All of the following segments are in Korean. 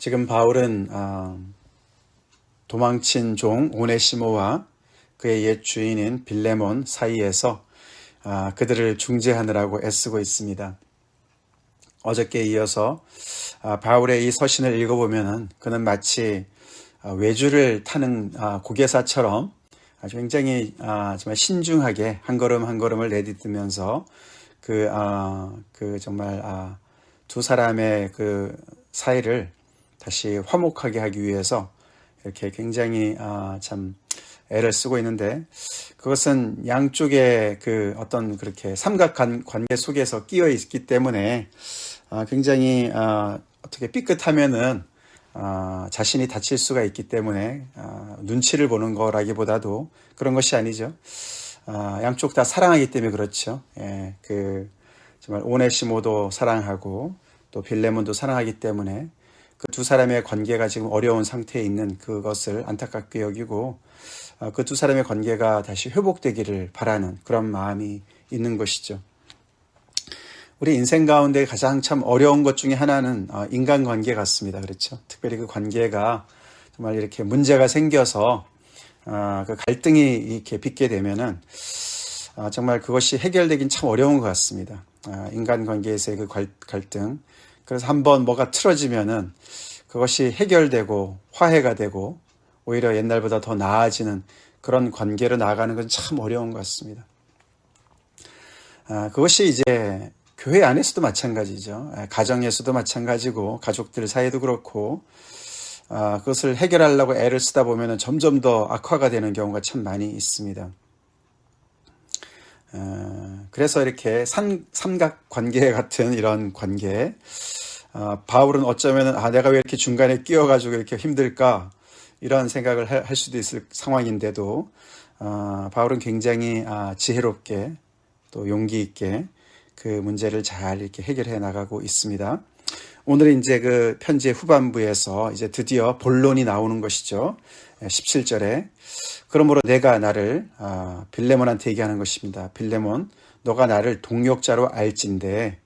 지금 바울은 도망친 종 오네시모와 그의 옛 주인인 빌레몬 사이에서 그들을 중재하느라고 애쓰고 있습니다. 어저께 이어서 바울의 이 서신을 읽어보면 그는 마치 외주를 타는 고개사처럼 아주 굉장히 정말 신중하게 한 걸음 한 걸음을 내딛으면서 정말 두 사람의 그 사이를 다시 화목하게 하기 위해서 이렇게 굉장히 참 애를 쓰고 있는데, 그것은 양쪽의 그 어떤 그렇게 삼각관계 속에서 끼어 있기 때문에 굉장히 어떻게 삐끗하면은 자신이 다칠 수가 있기 때문에 눈치를 보는 거라기보다도 그런 것이 아니죠. 양쪽 다 사랑하기 때문에 그렇죠. 예, 정말 오네시모도 사랑하고 또 빌레몬도 사랑하기 때문에 그 두 사람의 관계가 지금 어려운 상태에 있는 그것을 안타깝게 여기고 그 두 사람의 관계가 다시 회복되기를 바라는 그런 마음이 있는 것이죠. 우리 인생 가운데 가장 참 어려운 것 중에 하나는 인간관계 같습니다. 그렇죠? 특별히 그 관계가 정말 이렇게 문제가 생겨서 그 갈등이 이렇게 빚게 되면은 정말 그것이 해결되긴 참 어려운 것 같습니다. 인간관계에서의 그 갈등. 그래서 한번 뭐가 틀어지면은 그것이 해결되고 화해가 되고 오히려 옛날보다 더 나아지는 그런 관계로 나아가는 건 참 어려운 것 같습니다. 그것이 이제 교회 안에서도 마찬가지죠. 가정에서도 마찬가지고 가족들 사이도 그렇고 그것을 해결하려고 애를 쓰다 보면 점점 더 악화가 되는 경우가 참 많이 있습니다. 그래서 이렇게 삼각관계 같은 이런 관계, 바울은 어쩌면 내가 왜 이렇게 중간에 끼어가지고 이렇게 힘들까 이런 생각을 할 수도 있을 상황인데도 바울은 굉장히 지혜롭게 또 용기 있게 그 문제를 잘 이렇게 해결해 나가고 있습니다. 오늘은 이제 그 편지의 후반부에서 이제 드디어 본론이 나오는 것이죠. 17절에 그러므로 내가 나를 빌레몬한테 얘기하는 것입니다. 빌레몬, 너가 나를 동역자로 알진대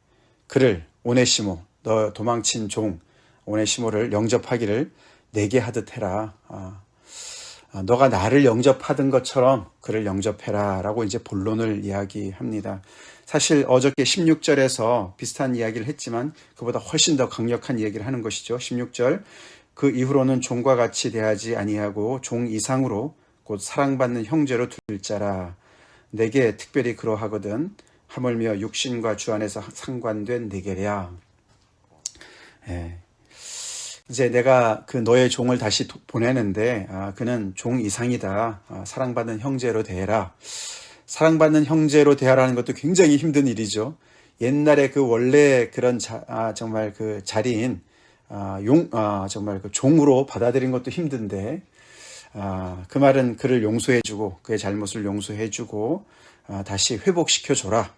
그를 오네시모, 너 도망친 종 오네시모를 영접하기를 내게 하듯 해라. 너가 나를 영접하던 것처럼 그를 영접해라 라고 이제 본론을 이야기합니다. 사실 어저께 16절에서 비슷한 이야기를 했지만 그보다 훨씬 더 강력한 이야기를 하는 것이죠. 16절, 그 이후로는 종과 같이 대하지 아니하고 종 이상으로 곧 사랑받는 형제로 둘 자라. 내게 특별히 그러하거든 하물며 육신과 주 안에서 상관된 내게랴. 이제 내가 그 너의 종을 다시 보내는데 그는 종 이상이다. 사랑받는 형제로 대해라. 사랑받는 형제로 대하라는 것도 굉장히 힘든 일이죠. 옛날에 그 원래 그런 정말 그 자리인 정말 그 종으로 받아들인 것도 힘든데 그 말은 그를 용서해주고 그의 잘못을 용서해주고 다시 회복시켜줘라.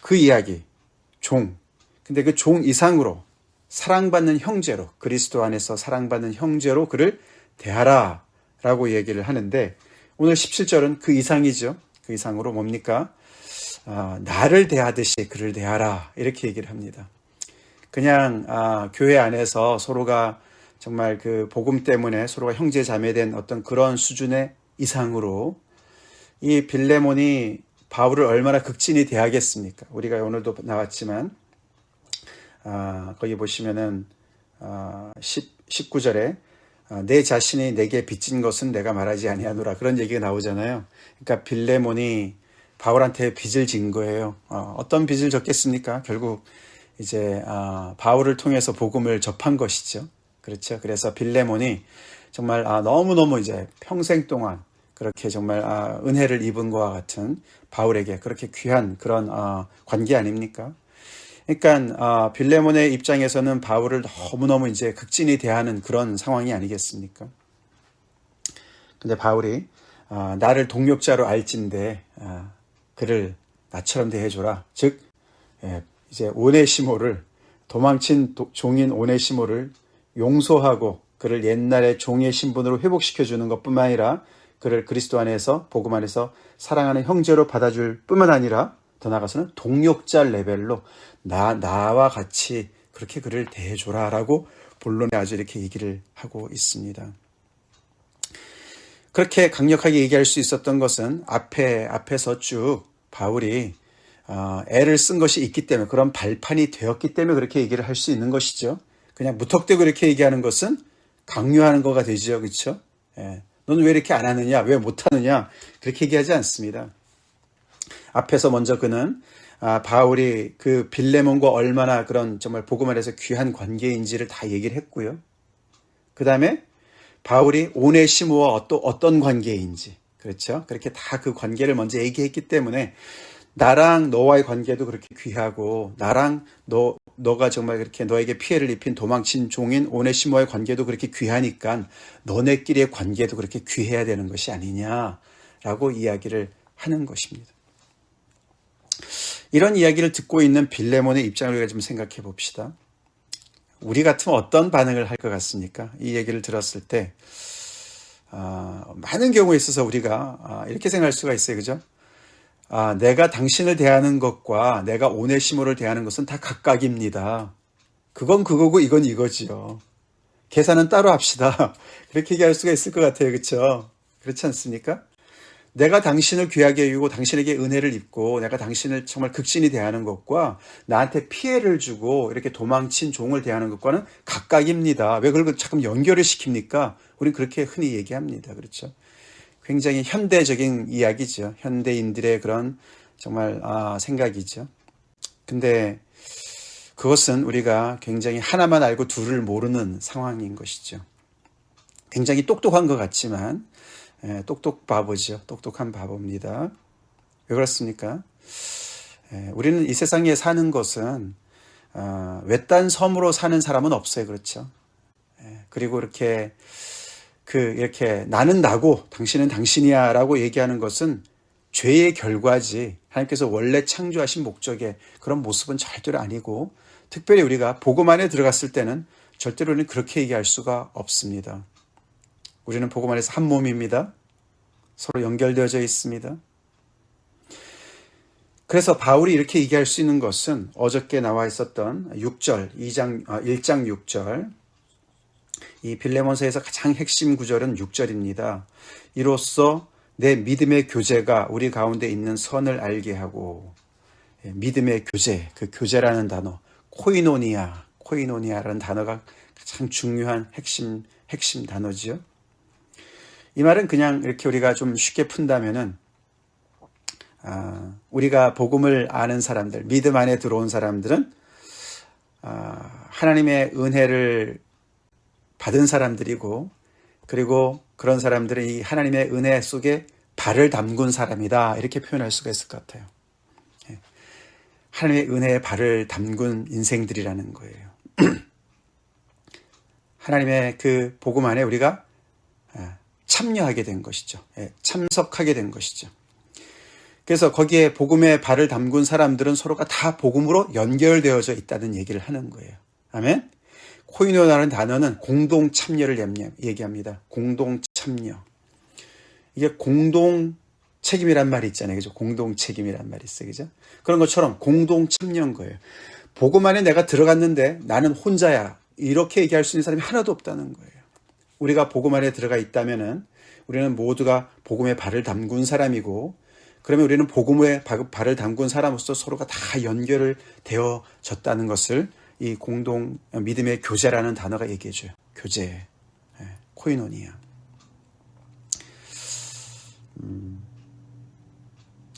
그 이야기, 종. 근데 그 종 이상으로 사랑받는 형제로, 그리스도 안에서 사랑받는 형제로 그를 대하라 라고 얘기를 하는데, 오늘 17절은 그 이상이죠. 그 이상으로 뭡니까? 나를 대하듯이 그를 대하라 이렇게 얘기를 합니다. 그냥 교회 안에서 서로가 정말 그 복음 때문에 서로가 형제 자매된 어떤 그런 수준의 이상으로 이 빌레몬이 바울을 얼마나 극진히 대하겠습니까? 우리가 오늘도 나왔지만 거기 보시면은 19절에 내 자신이 내게 빚진 것은 내가 말하지 아니하노라 그런 얘기가 나오잖아요. 그러니까 빌레몬이 바울한테 빚을 진 거예요. 어떤 빚을 졌겠습니까? 결국 이제 바울을 통해서 복음을 접한 것이죠. 그렇죠. 그래서 빌레몬이 정말 너무너무 이제 평생 동안 그렇게 정말 은혜를 입은 것과 같은 바울에게 그렇게 귀한 그런 관계 아닙니까? 그러니까 빌레몬의 입장에서는 바울을 너무너무 이제 극진히 대하는 그런 상황이 아니겠습니까? 근데 바울이 나를 동역자로 알진대 그를 나처럼 대해줘라. 즉 이제 오네시모를 도망친 종인 오네시모를 용서하고 그를 옛날의 종의 신분으로 회복시켜주는 것뿐만 아니라 그를 그리스도 안에서 복음 안에서 사랑하는 형제로 받아줄 뿐만 아니라 더 나아가서는 동역자 레벨로 나와 같이 그렇게 그를 대해줘라 라고 본론에 아주 이렇게 얘기를 하고 있습니다. 그렇게 강력하게 얘기할 수 있었던 것은 앞에서 쭉 바울이 애를 쓴 것이 있기 때문에, 그런 발판이 되었기 때문에 그렇게 얘기를 할 수 있는 것이죠. 그냥 무턱대고 이렇게 얘기하는 것은 강요하는 거가 되죠. 그렇죠? 예. 너는 왜 이렇게 안 하느냐? 왜 못하느냐? 그렇게 얘기하지 않습니다. 앞에서 먼저 그는 바울이 그 빌레몬과 얼마나 그런 정말 복음 안에서 귀한 관계인지를 다 얘기를 했고요. 그 다음에 바울이 오네시모와 또 어떤 관계인지, 그렇죠? 그렇게 다 그 관계를 먼저 얘기했기 때문에 나랑 너와의 관계도 그렇게 귀하고, 나랑 너가 정말 그렇게 너에게 피해를 입힌 도망친 종인 오네시모의 관계도 그렇게 귀하니까 너네끼리의 관계도 그렇게 귀해야 되는 것이 아니냐라고 이야기를 하는 것입니다. 이런 이야기를 듣고 있는 빌레몬의 입장을 우리가 좀 생각해 봅시다. 우리 같으면 어떤 반응을 할 것 같습니까? 이 얘기를 들었을 때 많은 경우에 있어서 우리가 이렇게 생각할 수가 있어요. 그죠? 내가 당신을 대하는 것과 내가 오네시모를 대하는 것은 다 각각입니다. 그건 그거고 이건 이거지요. 계산은 따로 합시다. 그렇게 얘기할 수가 있을 것 같아요. 그렇죠? 그렇지 않습니까? 내가 당신을 귀하게 여기고 당신에게 은혜를 입고 내가 당신을 정말 극진히 대하는 것과 나한테 피해를 주고 이렇게 도망친 종을 대하는 것과는 각각입니다. 왜 그걸 자꾸 연결을 시킵니까? 우린 그렇게 흔히 얘기합니다. 그렇죠? 굉장히 현대적인 이야기죠. 현대인들의 그런 정말 생각이죠. 근데 그것은 우리가 굉장히 하나만 알고 둘을 모르는 상황인 것이죠. 굉장히 똑똑한 것 같지만 똑똑 바보죠. 똑똑한 바보입니다. 왜 그렇습니까? 우리는 이 세상에 사는 것은 외딴 섬으로 사는 사람은 없어요. 그렇죠? 그리고 이렇게 나는 나고 당신은 당신이야 라고 얘기하는 것은 죄의 결과지, 하나님께서 원래 창조하신 목적의 그런 모습은 절대로 아니고, 특별히 우리가 복음 안에 들어갔을 때는 절대로는 그렇게 얘기할 수가 없습니다. 우리는 복음 안에서 한 몸입니다. 서로 연결되어져 있습니다. 그래서 바울이 이렇게 얘기할 수 있는 것은 어저께 나와 있었던 1장 6절, 이 빌레몬서에서 가장 핵심 구절은 6절입니다. 이로써 내 믿음의 교제가 우리 가운데 있는 선을 알게 하고, 믿음의 교제, 그 교제라는 단어, 코이노니아라는 단어가 가장 중요한 핵심 단어지요. 이 말은 그냥 이렇게 우리가 좀 쉽게 푼다면은, 우리가 복음을 아는 사람들, 믿음 안에 들어온 사람들은 하나님의 은혜를 받은 사람들이고, 그리고 그런 사람들은 이 하나님의 은혜 속에 발을 담근 사람이다, 이렇게 표현할 수가 있을 것 같아요. 하나님의 은혜에 발을 담근 인생들이라는 거예요. 하나님의 그 복음 안에 우리가 참여하게 된 것이죠. 참석하게 된 것이죠. 그래서 거기에 복음에 발을 담근 사람들은 서로가 다 복음으로 연결되어져 있다는 얘기를 하는 거예요. 아멘? 코이노라는 단어는 공동 참여를 얘기합니다. 공동 참여. 이게 공동 책임이란 말이 있잖아요. 그죠? 공동 책임이란 말이 있어요. 그죠? 그런 것처럼 공동 참여인 거예요. 복음 안에 내가 들어갔는데 나는 혼자야, 이렇게 얘기할 수 있는 사람이 하나도 없다는 거예요. 우리가 복음 안에 들어가 있다면은 우리는 모두가 복음에 발을 담근 사람이고, 그러면 우리는 복음에 발을 담근 사람으로서 서로가 다 연결을 되어졌다는 것을 이 공동 믿음의 교제라는 단어가 얘기해줘요. 교제, 코이노니아.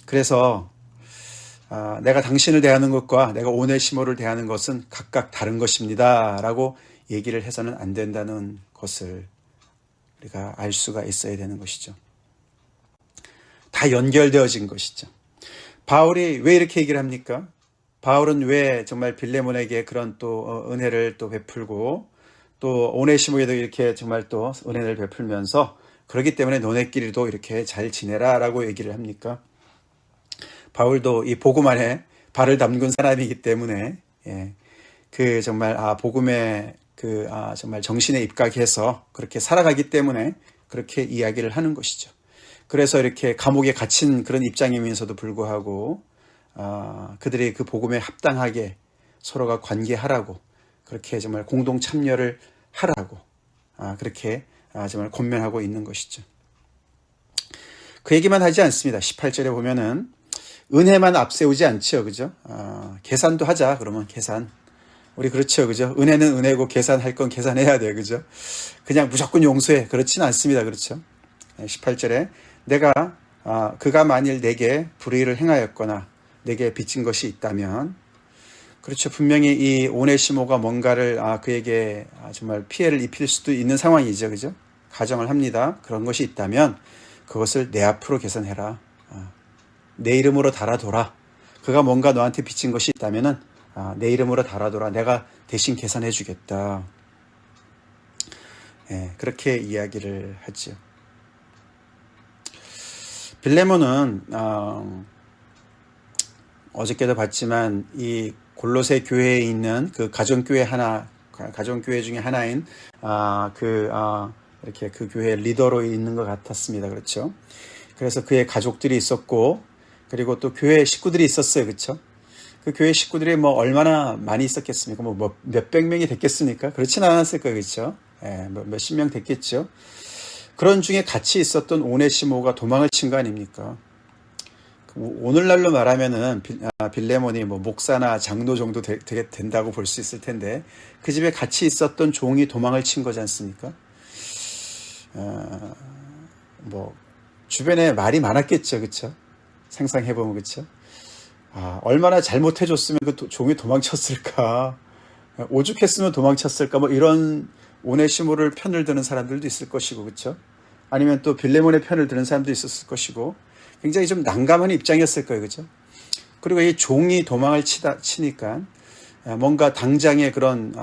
그래서 내가 당신을 대하는 것과 내가 오네시모를 대하는 것은 각각 다른 것입니다 라고 얘기를 해서는 안 된다는 것을 우리가 알 수가 있어야 되는 것이죠. 다 연결되어진 것이죠. 바울이 왜 이렇게 얘기를 합니까? 바울은 왜 정말 빌레몬에게 그런 또 은혜를 또 베풀고, 또 오네시모에도 이렇게 정말 또 은혜를 베풀면서 그렇기 때문에 너네끼리도 이렇게 잘 지내라 라고 얘기를 합니까? 바울도 이 복음 안에 발을 담근 사람이기 때문에 그 정말 복음에 정말 정신에 입각해서 그렇게 살아가기 때문에 그렇게 이야기를 하는 것이죠. 그래서 이렇게 감옥에 갇힌 그런 입장이면서도 불구하고 그들이 그 복음에 합당하게 서로가 관계하라고 그렇게 정말 공동 참여를 하라고 그렇게 정말 권면하고 있는 것이죠. 그 얘기만 하지 않습니다. 18절에 보면은 은혜만 앞세우지 않죠, 그죠? 계산도 하자. 그러면 계산. 우리 그렇죠, 그죠? 은혜는 은혜고 계산할 건 계산해야 돼요, 그죠? 그냥 무조건 용서해. 그렇지는 않습니다, 그렇죠? 18절에 그가 만일 내게 불의를 행하였거나 내게 빚진 것이 있다면, 그렇죠. 분명히 이 오네시모가 뭔가를 그에게 정말 피해를 입힐 수도 있는 상황이죠, 그죠? 가정을 합니다. 그런 것이 있다면 그것을 내 앞으로 계산해라. 내 이름으로 달아둬라. 그가 뭔가 너한테 빚진 것이 있다면은 내 이름으로 달아둬라. 내가 대신 계산해 주겠다. 그렇게 이야기를 하죠. 빌레몬은 어저께도 봤지만 이 골로새 교회에 있는 그 가정교회 중에 하나인 이렇게 그 교회 리더로 있는 것 같았습니다. 그렇죠? 그래서 그의 가족들이 있었고, 그리고 또 교회 식구들이 있었어요. 그렇죠? 그 교회 식구들이 뭐 얼마나 많이 있었겠습니까? 뭐 몇백 명이 됐겠습니까? 그렇진 않았을 거예요. 그렇죠? 몇십 명 됐겠죠. 그런 중에 같이 있었던 오네시모가 도망을 친 거 아닙니까? 오늘날로 말하면은 빌레몬이 뭐 목사나 장로 정도 된다고 볼 수 있을 텐데, 그 집에 같이 있었던 종이 도망을 친 거지 않습니까? 뭐 주변에 말이 많았겠죠, 그렇죠? 상상해보면, 그렇죠? 얼마나 잘못해줬으면 그 종이 도망쳤을까? 오죽했으면 도망쳤을까? 뭐 이런 오네시모를 편을 드는 사람들도 있을 것이고, 그렇죠? 아니면 또 빌레몬의 편을 드는 사람도 있었을 것이고, 굉장히 좀 난감한 입장이었을 거예요, 그렇죠? 그리고 이 종이 도망을 치니까 뭔가 당장의 그런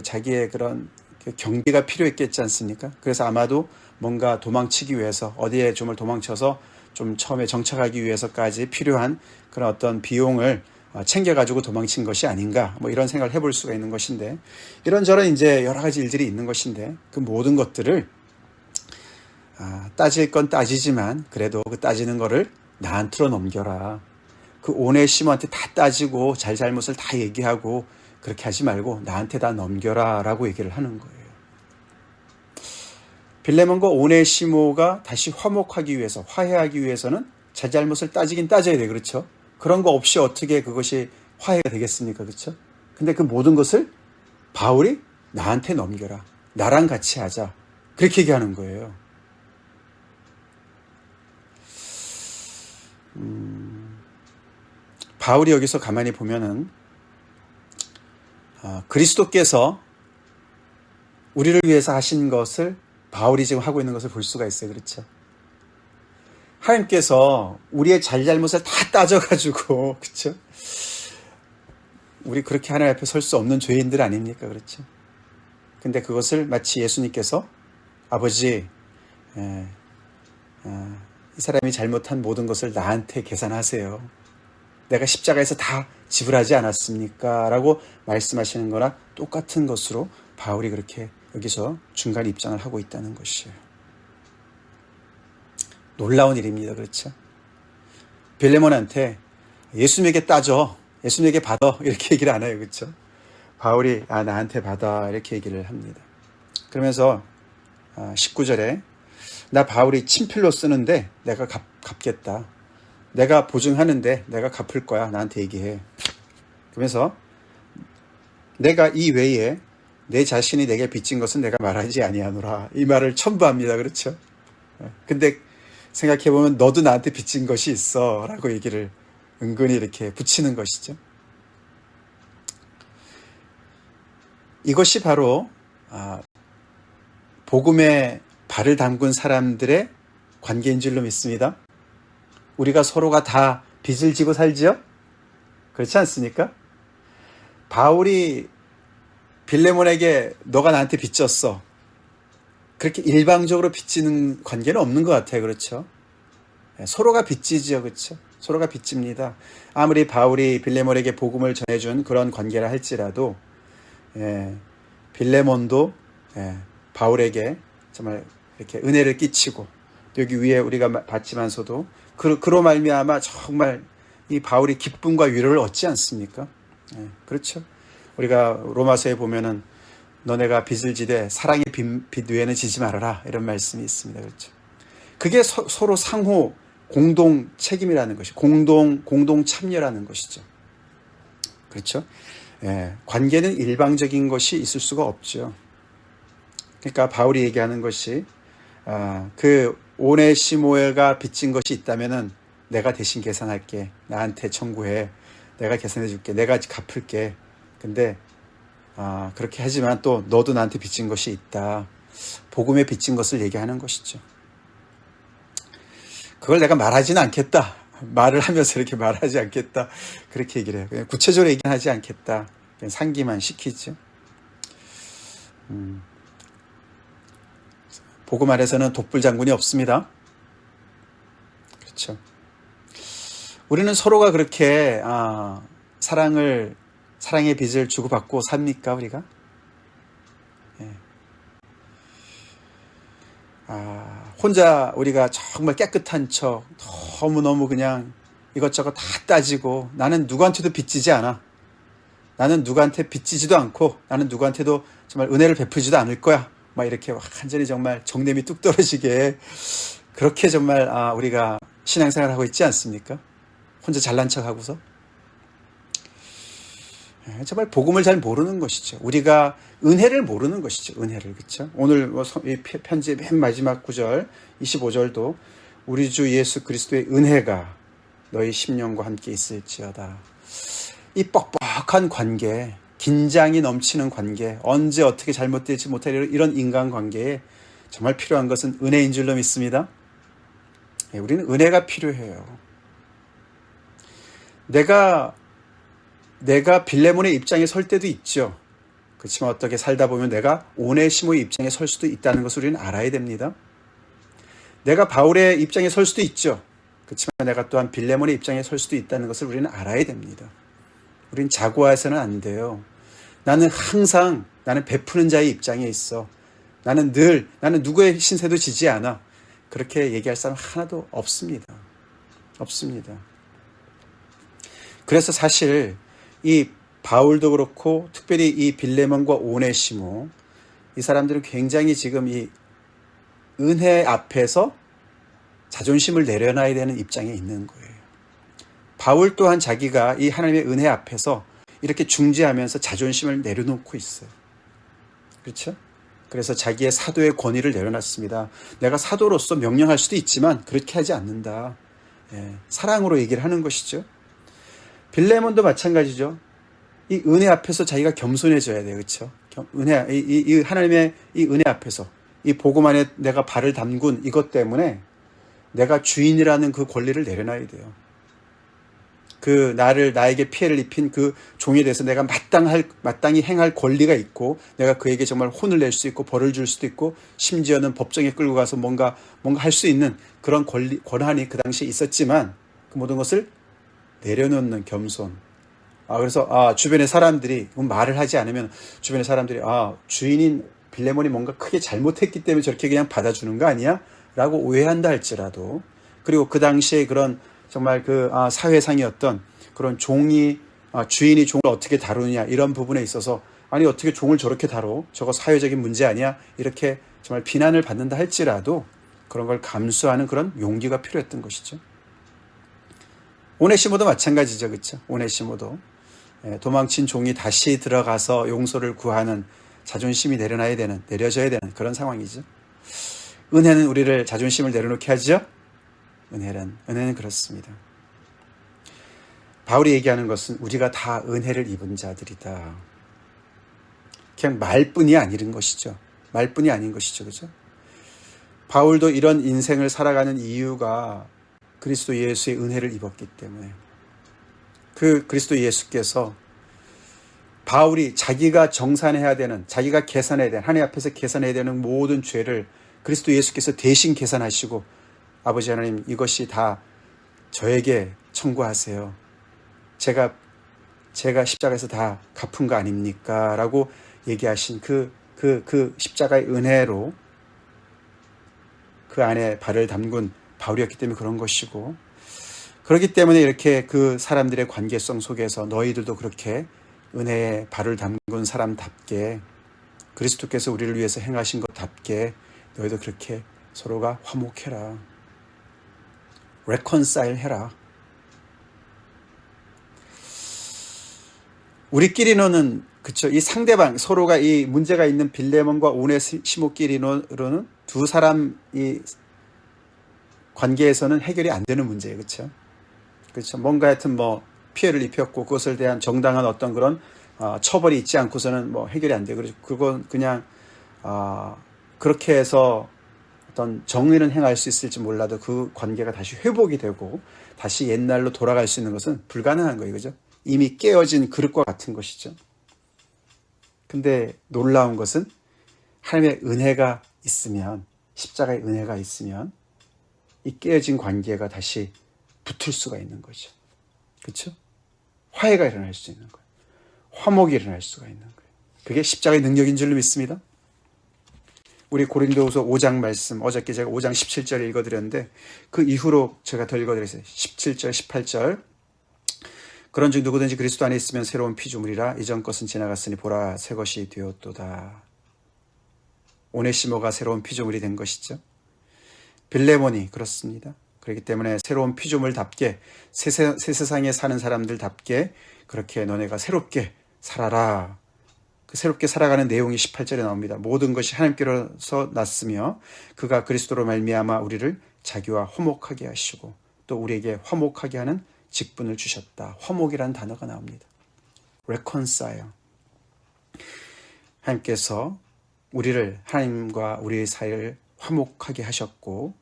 자기의 그런 경비가 필요했겠지 않습니까? 그래서 아마도 뭔가 도망치기 위해서 어디에 좀을 도망쳐서 좀 처음에 정착하기 위해서까지 필요한 그런 어떤 비용을 챙겨가지고 도망친 것이 아닌가, 뭐 이런 생각을 해볼 수가 있는 것인데, 이런저런 이제 여러 가지 일들이 있는 것인데, 그 모든 것들을 따질 건 따지지만 그래도 그 따지는 거를 나한테로 넘겨라. 그 오네시모한테 다 따지고 잘잘못을 다 얘기하고 그렇게 하지 말고 나한테 다 넘겨라 라고 얘기를 하는 거예요. 빌레몬과 오네시모가 다시 화목하기 위해서, 화해하기 위해서는 잘잘못을 따지긴 따져야 돼요. 그렇죠? 그런 거 없이 어떻게 그것이 화해가 되겠습니까? 그렇죠? 근데 그 모든 것을 바울이 나한테 넘겨라. 나랑 같이 하자. 그렇게 얘기하는 거예요. 바울이 여기서 가만히 보면은 그리스도께서 우리를 위해서 하신 것을 바울이 지금 하고 있는 것을 볼 수가 있어요. 그렇죠? 하나님께서 우리의 잘잘못을 다 따져가지고, 그렇죠? 우리 그렇게 하나님 앞에 설 수 없는 죄인들 아닙니까? 그렇죠? 근데 그것을 마치 예수님께서 아버지, 이 사람이 잘못한 모든 것을 나한테 계산하세요. 내가 십자가에서 다 지불하지 않았습니까? 라고 말씀하시는 거나 똑같은 것으로 바울이 그렇게 여기서 중간 입장을 하고 있다는 것이에요. 놀라운 일입니다. 그렇죠? 빌레몬한테 예수님에게 따져, 예수님에게 받아, 이렇게 얘기를 안 해요. 그렇죠? 바울이 나한테 받아, 이렇게 얘기를 합니다. 그러면서 19절에 나 바울이 친필로 쓰는데 내가 갚겠다. 내가 보증하는데 내가 갚을 거야. 나한테 얘기해. 그러면서 내가 이 외에 내 자신이 내게 빚진 것은 내가 말하지 아니하노라. 이 말을 첨부합니다. 그렇죠? 근데 생각해보면 너도 나한테 빚진 것이 있어 라고 얘기를 은근히 이렇게 붙이는 것이죠. 이것이 바로 복음에 발을 담근 사람들의 관계인 줄로 믿습니다. 우리가 서로가 다 빚을 지고 살지요? 그렇지 않습니까? 바울이 빌레몬에게 너가 나한테 빚졌어. 그렇게 일방적으로 빚지는 관계는 없는 것 같아요. 그렇죠? 서로가 빚지지요. 그렇죠? 서로가 빚집니다. 아무리 바울이 빌레몬에게 복음을 전해준 그런 관계라 할지라도 빌레몬도 바울에게 정말 이렇게 은혜를 끼치고, 여기 위에 우리가 봤지만서도 그로 말미암아 정말 이 바울이 기쁨과 위로를 얻지 않습니까? 그렇죠. 우리가 로마서에 보면은 너네가 빚을 지되 사랑의 빚 외에는 지지 말아라, 이런 말씀이 있습니다. 그렇죠? 그게 서로 상호 공동 책임이라는 것이, 공동 참여라는 것이죠. 그렇죠? 예, 관계는 일방적인 것이 있을 수가 없죠. 그러니까 바울이 얘기하는 것이, 그 오네시모가 빚진 것이 있다면은 내가 대신 계산할게. 나한테 청구해. 내가 계산해 줄게. 내가 갚을게. 근데 그렇게 하지만 또 너도 나한테 빚진 것이 있다. 복음에 빚진 것을 얘기하는 것이죠. 그걸 내가 말하지는 않겠다. 말을 하면서 이렇게 말하지 않겠다. 그렇게 얘기를 해요. 그냥 구체적으로 얘기는 하지 않겠다. 그냥 상기만 시키죠. 복음 안에서는 독불 장군이 없습니다. 그렇죠. 우리는 서로가 그렇게 사랑의 빚을 주고받고 삽니까, 우리가? 예. 혼자 우리가 정말 깨끗한 척, 너무너무 그냥 이것저것 다 따지고, 나는 누구한테도 빚지지 않아. 나는 누구한테 빚지지도 않고, 나는 누구한테도 정말 은혜를 베풀지도 않을 거야. 막 이렇게 완전히 정말 정냄이 뚝 떨어지게, 그렇게 정말 우리가 신앙생활을 하고 있지 않습니까? 혼자 잘난 척 하고서. 정말 복음을 잘 모르는 것이죠. 우리가 은혜를 모르는 것이죠. 은혜를. 그렇죠? 오늘 이 편지의 맨 마지막 구절 25절도 우리 주 예수 그리스도의 은혜가 너희 심령과 함께 있을지어다. 이 뻑뻑한 관계, 긴장이 넘치는 관계, 언제 어떻게 잘못될지 못할 이런 인간관계에 정말 필요한 것은 은혜인 줄로 믿습니다. 우리는 은혜가 필요해요. 내가 빌레몬의 입장에 설 때도 있죠. 그렇지만 어떻게 살다 보면 내가 오네시모의 입장에 설 수도 있다는 것을 우리는 알아야 됩니다. 내가 바울의 입장에 설 수도 있죠. 그렇지만 내가 또한 빌레몬의 입장에 설 수도 있다는 것을 우리는 알아야 됩니다. 우리는 자고해서는 안 돼요. 나는 항상 베푸는 자의 입장에 있어. 나는 누구의 신세도 지지 않아. 그렇게 얘기할 사람 하나도 없습니다. 없습니다. 그래서 사실 이 바울도 그렇고 특별히 이 빌레몬과 오네시모, 이 사람들은 굉장히 지금 이 은혜 앞에서 자존심을 내려놔야 되는 입장에 있는 거예요. 바울 또한 자기가 이 하나님의 은혜 앞에서 이렇게 중재하면서 자존심을 내려놓고 있어요. 그렇죠? 그래서 자기의 사도의 권위를 내려놨습니다. 내가 사도로서 명령할 수도 있지만 그렇게 하지 않는다. 사랑으로 얘기를 하는 것이죠. 빌레몬도 마찬가지죠. 이 은혜 앞에서 자기가 겸손해져야 돼요. 그렇죠? 이 하나님의 이 은혜 앞에서, 이 복음 안에 내가 발을 담근 이것 때문에 내가 주인이라는 그 권리를 내려놔야 돼요. 나에게 피해를 입힌 그 종에 대해서 내가 마땅히 행할 권리가 있고, 내가 그에게 정말 혼을 낼 수 있고 벌을 줄 수도 있고, 심지어는 법정에 끌고 가서 뭔가 할 수 있는 그런 권한이 그 당시에 있었지만 그 모든 것을 내려놓는 겸손. 그래서 주변의 사람들이 말을 하지 않으면 주변의 사람들이 주인인 빌레몬이 뭔가 크게 잘못했기 때문에 저렇게 그냥 받아주는 거 아니야? 라고 오해한다 할지라도, 그리고 그 당시에 그런 정말 사회상이었던 그런 주인이 종을 어떻게 다루느냐, 이런 부분에 있어서 아니 어떻게 종을 저렇게 다뤄? 저거 사회적인 문제 아니야? 이렇게 정말 비난을 받는다 할지라도 그런 걸 감수하는 그런 용기가 필요했던 것이죠. 오네시모도 마찬가지죠. 그렇죠? 오네시모도 도망친 종이 다시 들어가서 용서를 구하는, 자존심이 내려져야 되는 그런 상황이죠. 은혜는 우리를 자존심을 내려놓게 하죠. 은혜는 그렇습니다. 바울이 얘기하는 것은 우리가 다 은혜를 입은 자들이다. 그냥 말뿐이 아닌 것이죠. 말뿐이 아닌 것이죠. 그죠? 바울도 이런 인생을 살아가는 이유가 그리스도 예수의 은혜를 입었기 때문에, 그 그리스도 예수께서 바울이 자기가 정산해야 되는, 자기가 계산해야 되는, 하나님 앞에서 계산해야 되는 모든 죄를 그리스도 예수께서 대신 계산하시고, 아버지 하나님, 이것이 다 저에게 청구하세요. 제가 십자가에서 다 갚은 거 아닙니까? 라고 얘기하신 그 십자가의 은혜로 그 안에 발을 담근 바울이었기 때문에 그런 것이고, 그렇기 때문에 이렇게 그 사람들의 관계성 속에서 너희들도 그렇게 은혜에 발을 담근 사람답게 그리스도께서 우리를 위해서 행하신 것답게 너희도 그렇게 서로가 화목해라. reconcile 해라. 우리끼리는 그쵸. 이 상대방 서로가 이 문제가 있는 빌레몬과 오네시모끼리는 두 사람 이 관계에서는 해결이 안 되는 문제예요. 그렇죠? 그렇죠. 뭔가 하여튼 뭐 피해를 입혔고 그것을 대한 정당한 어떤 그런 처벌이 있지 않고서는 뭐 해결이 안 돼요. 그래서 그건 그냥 그렇게 해서 어떤 정의는 행할 수 있을지 몰라도 그 관계가 다시 회복이 되고 다시 옛날로 돌아갈 수 있는 것은 불가능한 거예요. 그죠? 이미 깨어진 그릇과 같은 것이죠. 근데 놀라운 것은 하나님의 은혜가 있으면, 십자가의 은혜가 있으면 이 깨어진 관계가 다시 붙을 수가 있는 거죠. 그렇죠? 화해가 일어날 수 있는 거예요. 화목이 일어날 수가 있는 거예요. 그게 십자가의 능력인 줄로 믿습니다. 우리 고린도후서 5장 말씀, 어저께 제가 5장 17절 읽어드렸는데 그 이후로 제가 더 읽어드렸어요. 17절, 18절. 그런즉 누구든지 그리스도 안에 있으면 새로운 피조물이라 이전 것은 지나갔으니 보라 새 것이 되었도다. 오네시모가 새로운 피조물이 된 것이죠. 빌레몬이 그렇습니다. 그렇기 때문에 새로운 피조물답게 새 세상에 사는 사람들답게 그렇게 너네가 새롭게 살아라. 그 새롭게 살아가는 내용이 18절에 나옵니다. 모든 것이 하나님께로서 났으며 그가 그리스도로 말미암아 우리를 자기와 화목하게 하시고 또 우리에게 화목하게 하는 직분을 주셨다. 화목이라는 단어가 나옵니다. reconcile. 하나님께서 우리를 하나님과 우리의 사이를 화목하게 하셨고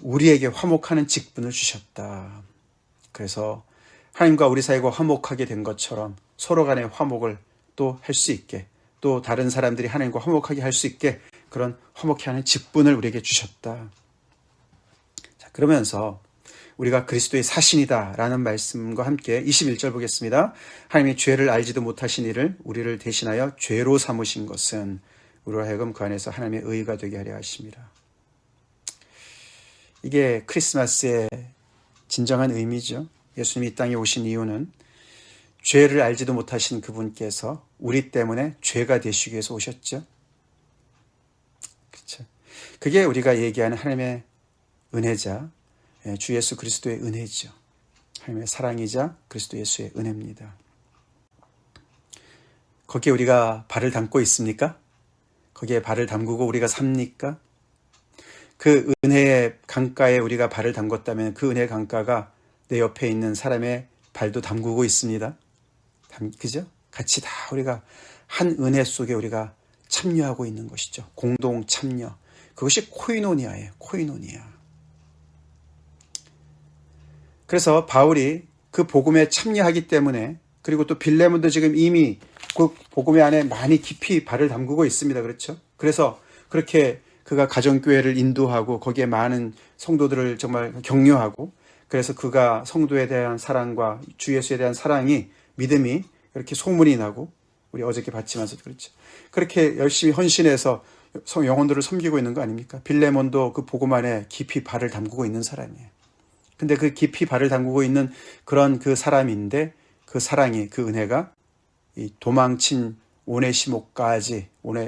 우리에게 화목하는 직분을 주셨다. 그래서 하나님과 우리 사이가 화목하게 된 것처럼 서로 간의 화목을 또 할 수 있게 또 다른 사람들이 하나님과 화목하게 할 수 있게 그런 화목해 하는 직분을 우리에게 주셨다. 자, 그러면서 우리가 그리스도의 사신이다 라는 말씀과 함께 21절 보겠습니다. 하나님이 죄를 알지도 못하신 이를 우리를 대신하여 죄로 삼으신 것은 우리로 하여금 그 안에서 하나님의 의가 되게 하려 하십니다. 이게 크리스마스의 진정한 의미죠. 예수님이 이 땅에 오신 이유는 죄를 알지도 못하신 그분께서 우리 때문에 죄가 되시기 위해서 오셨죠. 그렇죠. 그게 우리가 얘기하는 하나님의 은혜자 주 예수 그리스도의 은혜죠. 하나님의 사랑이자 그리스도 예수의 은혜입니다. 거기에 우리가 발을 담고 있습니까? 거기에 발을 담그고 우리가 삽니까? 그 은혜의 강가에 우리가 발을 담궜다면 그 은혜의 강가가 내 옆에 있는 사람의 발도 담그고 있습니다. 그죠? 같이 다 우리가 한 은혜 속에 우리가 참여하고 있는 것이죠. 공동 참여. 그것이 코이노니아예요. 코이노니아. 그래서 바울이 그 복음에 참여하기 때문에 그리고 또 빌레몬도 지금 이미 그 복음의 안에 많이 깊이 발을 담그고 있습니다. 그렇죠? 그래서 그렇게 그가 가정교회를 인도하고 거기에 많은 성도들을 정말 격려하고 그래서 그가 성도에 대한 사랑과 주 예수에 대한 사랑이 믿음이 이렇게 소문이 나고 우리 어저께 봤지만서도 그렇죠. 그렇게 열심히 헌신해서 영혼들을 섬기고 있는 거 아닙니까? 빌레몬도 그 복음 안에 깊이 발을 담그고 있는 사람이에요. 근데 그 깊이 발을 담그고 있는 그런 그 사람인데 그 사랑이 그 은혜가 이 도망친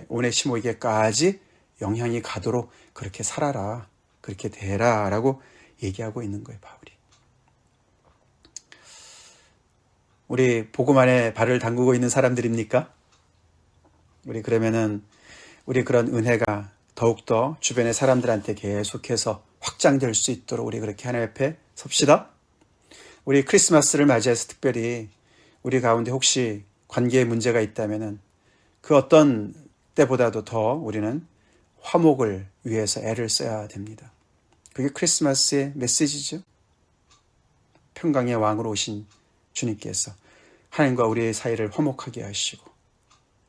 오네시모에게까지 영향이 가도록 그렇게 살아라, 그렇게 되라라고 얘기하고 있는 거예요, 바울이. 우리 복음 안에 발을 담그고 있는 사람들입니까? 우리 그러면은 우리 그런 은혜가 더욱더 주변의 사람들한테 계속해서 확장될 수 있도록 우리 그렇게 하나님 앞에 섭시다. 우리 크리스마스를 맞이해서 특별히 우리 가운데 혹시 관계에 문제가 있다면은 그 어떤 때보다도 더 우리는 화목을 위해서 애를 써야 됩니다. 그게 크리스마스의 메시지죠. 평강의 왕으로 오신 주님께서 하나님과 우리의 사이를 화목하게 하시고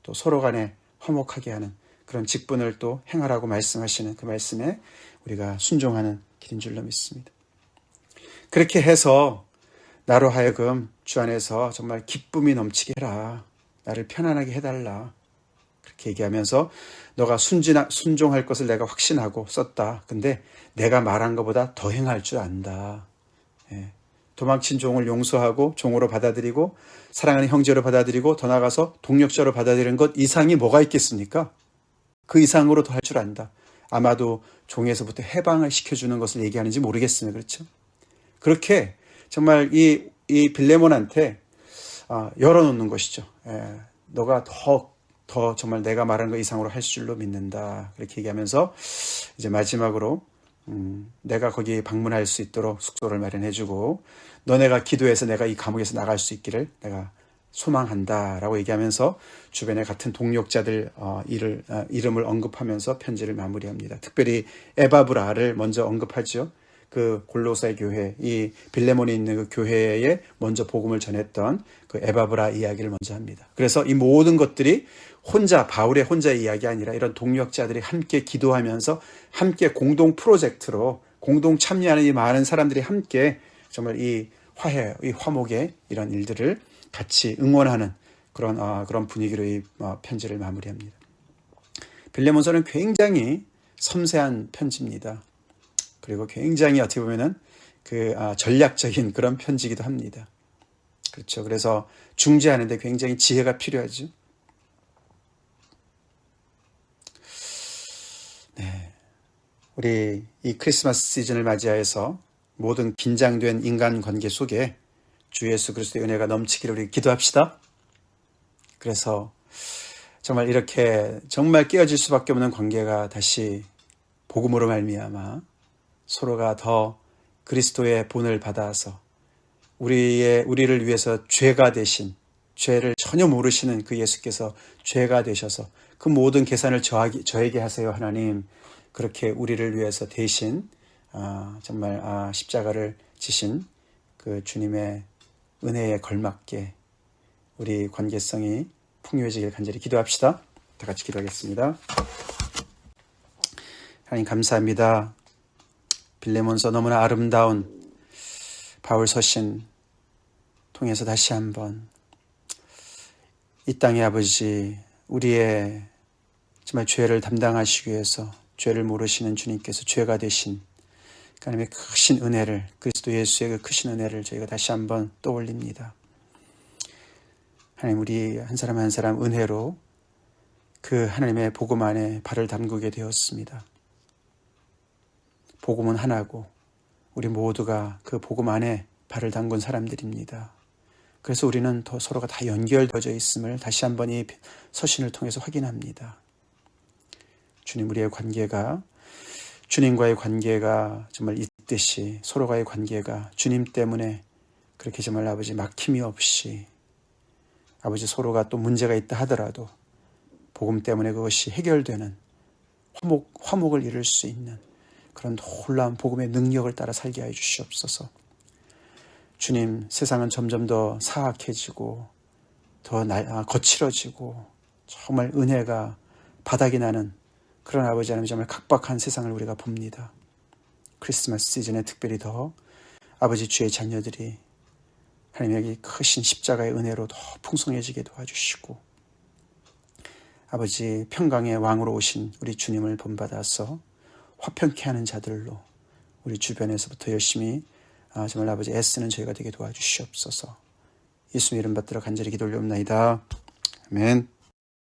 또 서로 간에 화목하게 하는 그런 직분을 또 행하라고 말씀하시는 그 말씀에 우리가 순종하는 길인 줄로 믿습니다. 그렇게 해서 나로 하여금 주 안에서 정말 기쁨이 넘치게 해라. 나를 편안하게 해달라. 그렇게 얘기하면서 너가 순종할 것을 내가 확신하고 썼다. 근데 내가 말한 것보다 더 행할 줄 안다. 도망친 종을 용서하고 종으로 받아들이고 사랑하는 형제로 받아들이고 더 나아가서 동력자로 받아들이는 것 이상이 뭐가 있겠습니까? 그 이상으로 더 할 줄 안다. 아마도 종에서부터 해방을 시켜주는 것을 얘기하는지 모르겠으나 그렇죠. 그렇게 정말 이 빌레몬한테 열어놓는 것이죠. 너가 더 정말 내가 말한 것 이상으로 할 줄로 믿는다. 그렇게 얘기하면서 이제 마지막으로 내가 거기 방문할 수 있도록 숙소를 마련해주고 너네가 기도해서 내가 이 감옥에서 나갈 수 있기를 내가 소망한다라고 얘기하면서 주변의 같은 동력자들 이름을 언급하면서 편지를 마무리합니다. 특별히 에바브라를 먼저 언급하죠. 그 골로새 교회, 이 빌레몬이 있는 그 교회에 먼저 복음을 전했던 그 에바브라 이야기를 먼저 합니다. 그래서 이 모든 것들이 바울의 혼자의 이야기 아니라 이런 동력자들이 함께 기도하면서 함께 공동 프로젝트로 공동 참여하는 이 많은 사람들이 함께 정말 이 화목의 이런 일들을 같이 응원하는 그런 분위기로 이 편지를 마무리합니다. 빌레몬서는 굉장히 섬세한 편지입니다. 그리고 굉장히 어떻게 보면은 전략적인 그런 편지이기도 합니다. 그렇죠. 그래서 중재하는데 굉장히 지혜가 필요하죠. 네. 우리 이 크리스마스 시즌을 맞이하여서 모든 긴장된 인간관계 속에 주 예수 그리스도의 은혜가 넘치기를 우리 기도합시다. 그래서 정말 이렇게 정말 깨어질 수밖에 없는 관계가 다시 복음으로 말미암아 서로가 더 그리스도의 본을 받아서 우리를 위해서 죄가 되신, 죄를 전혀 모르시는 그 예수께서 죄가 되셔서 그 모든 계산을 저에게 하세요 하나님. 그렇게 우리를 위해서 대신 정말 십자가를 지신 그 주님의 은혜에 걸맞게 우리 관계성이 풍요해지길 간절히 기도합시다. 다 같이 기도하겠습니다. 하나님 감사합니다. 빌레몬서 너무나 아름다운 바울 서신 통해서 다시 한번 이 땅의 아버지 우리의 정말 죄를 담당하시기 위해서 죄를 모르시는 주님께서 죄가 되신 하나님의 크신 은혜를 그리스도 예수의 그 크신 은혜를 저희가 다시 한번 떠올립니다. 하나님 우리 한 사람 한 사람 은혜로 그 하나님의 복음 안에 발을 담그게 되었습니다. 복음은 하나고 우리 모두가 그 복음 안에 발을 담근 사람들입니다. 그래서 우리는 서로가 다 연결되어져 있음을 다시 한번 이 서신을 통해서 확인합니다. 주님 우리의 관계가 주님과의 관계가 정말 있듯이 서로가의 관계가 주님 때문에 그렇게 정말 아버지 막힘이 없이 아버지 서로가 또 문제가 있다 하더라도 복음 때문에 그것이 해결되는 화목을 이룰 수 있는 그런 놀라운 복음의 능력을 따라 살게 해 주시옵소서. 주님 세상은 점점 더 사악해지고 더 거칠어지고 정말 은혜가 바닥이 나는 그런 아버지 하나님 정말 각박한 세상을 우리가 봅니다. 크리스마스 시즌에 특별히 더 아버지 주의 자녀들이 하나님의 크신 십자가의 은혜로 더 풍성해지게 도와주시고 아버지 평강의 왕으로 오신 우리 주님을 본받아서 화평케 하는 자들로 우리 주변에서부터 열심히 정말 아버지 애쓰는 저희가 되게 도와주시옵소서. 예수님 이름 받들어 간절히 기도 올려옵나이다. 아멘.